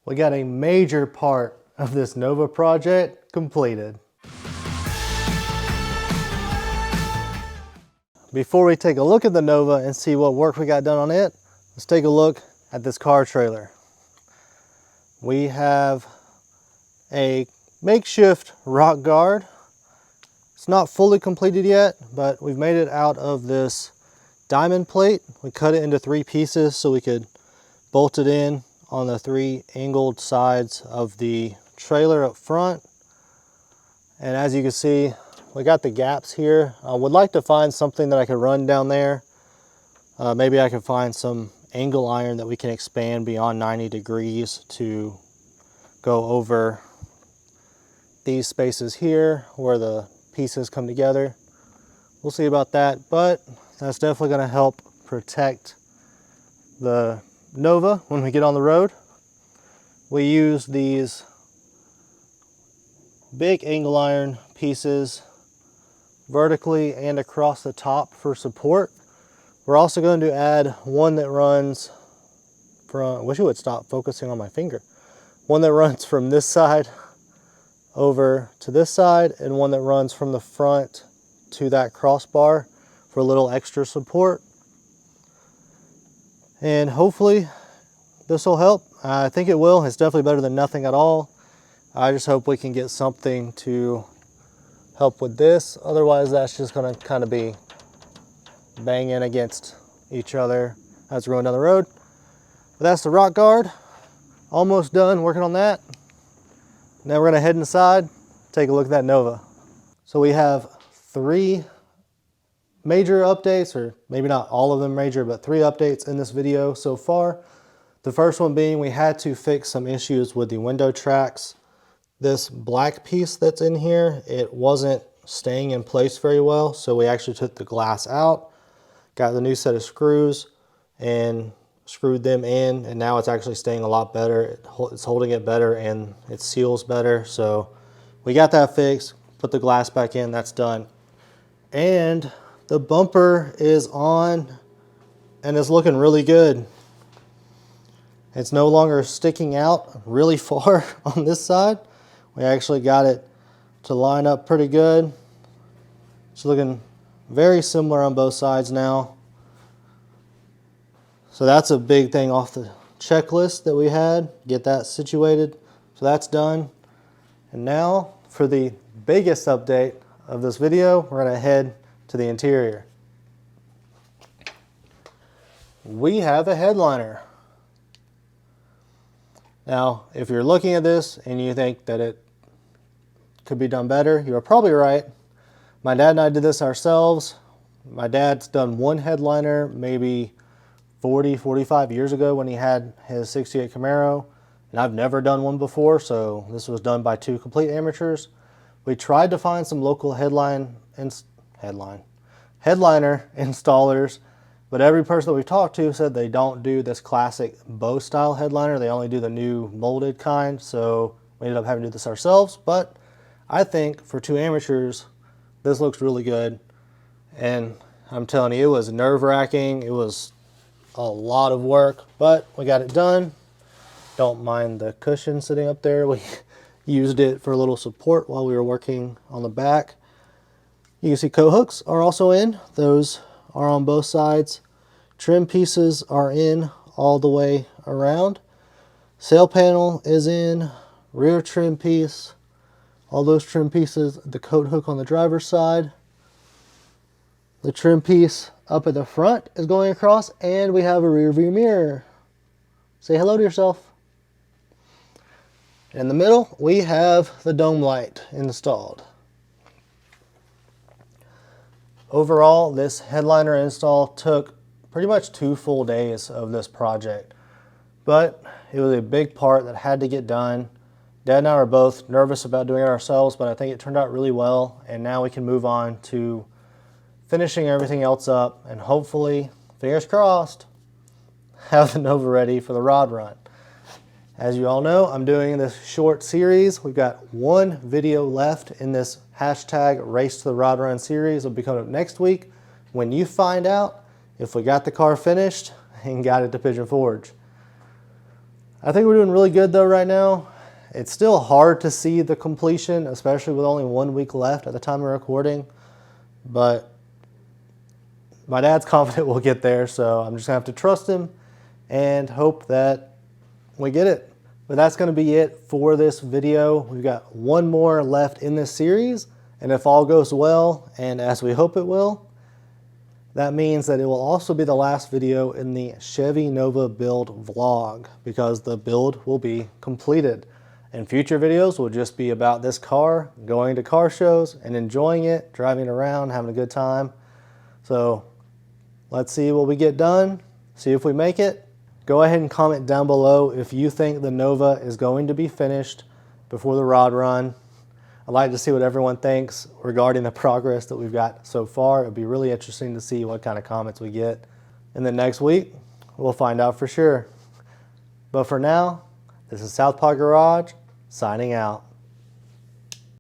We got a major part of this Nova project completed. Before we take a look at the Nova and see what work we got done on it, let's take a look at this car trailer. We have a makeshift rock guard. It's not fully completed yet, but we've made it out of this diamond plate. We cut it into 3 pieces so we could bolt it in on the 3 angled sides of the trailer up front. And as you can see, we got the gaps here. I would like to find something that I could run down there. Maybe I could find some angle iron that we can expand beyond 90 degrees to go over these spaces here where the pieces come together. We'll see about that, but that's definitely going to help protect the Nova when we get on the road. We use these big angle iron pieces vertically and across the top for support. We're also going to add one that runs from, I wish it would stop focusing on my finger, one that runs from this side over to this side, and one that runs from the front to that crossbar for a little extra support. And hopefully this will help. I think it will. It's definitely better than nothing at all. I just hope we can get something to help with this. Otherwise, that's just going to kind of be banging against each other as we're going down the road. But that's the rock guard. Almost done working on that. Now we're going to head inside, take a look at that Nova. So we have 3 major updates, or maybe not all of them major, but 3 updates in this video so far. The first one being we had to fix some issues with the window tracks. This black piece that's in here, it wasn't staying in place very well, so we actually took the glass out, got the new set of screws, and screwed them in, and now it's actually staying a lot better. It's holding it better and it seals better. So we got that fixed, put the glass back in, that's done. And the bumper is on and it's looking really good. It's no longer sticking out really far on this side. We actually got it to line up pretty good. It's looking very similar on both sides now. So that's a big thing off the checklist that we had, get that situated. So that's done. And now for the biggest update of this video, we're going to head to the interior. We have a headliner. Now, if you're looking at this and you think that it could be done better, you're probably right. My dad and I did this ourselves. My dad's done one headliner maybe 40, 45 years ago when he had his 68 Camaro, and I've never done one before, so this was done by 2 complete amateurs. We tried to find some local headliner installers, but every person that we talked to said they don't do this classic bow style headliner. They only do the new molded kind, so we ended up having to do this ourselves. But I think for 2 amateurs, this looks really good. And I'm telling you, it was nerve-wracking. It was a lot of work, but we got it done. Don't mind the cushion sitting up there. We used it for a little support while we were working on the back. You can see co-hooks are also in. Those are on both sides. Trim pieces are in all the way around. Sail panel is in. Rear trim piece. All those trim pieces. The coat hook on the driver's side. The trim piece up at the front is going across, and we have a rear view mirror. Say hello to yourself. In the middle, we have the dome light installed. Overall, this headliner install took pretty much 2 full days of this project, but it was a big part that had to get done. Dad and I were both nervous about doing it ourselves, but I think it turned out really well, and now we can move on to finishing everything else up and hopefully, fingers crossed, have the Nova ready for the rod run. As you all know, I'm doing this short series. We've got 1 video left in this hashtag Race to the Rod Run series. It'll be coming up next week when you find out if we got the car finished and got it to Pigeon Forge. I think we're doing really good though right now. It's still hard to see the completion, especially with only 1 week left at the time of recording, but my dad's confident we'll get there, so I'm just gonna have to trust him and hope that we get it. But that's gonna be it for this video. We've got one more left in this series, and if all goes well, and as we hope it will, that means that it will also be the last video in the Chevy Nova build vlog, because the build will be completed. And future videos will just be about this car, going to car shows and enjoying it, driving around, having a good time. So let's see what we get done, see if we make it. Go ahead and comment down below if you think the Nova is going to be finished before the rod run. I'd like to see what everyone thinks regarding the progress that we've got so far. It would be really interesting to see what kind of comments we get. And then next week, we'll find out for sure. But for now, this is Southpaw Garage, signing out.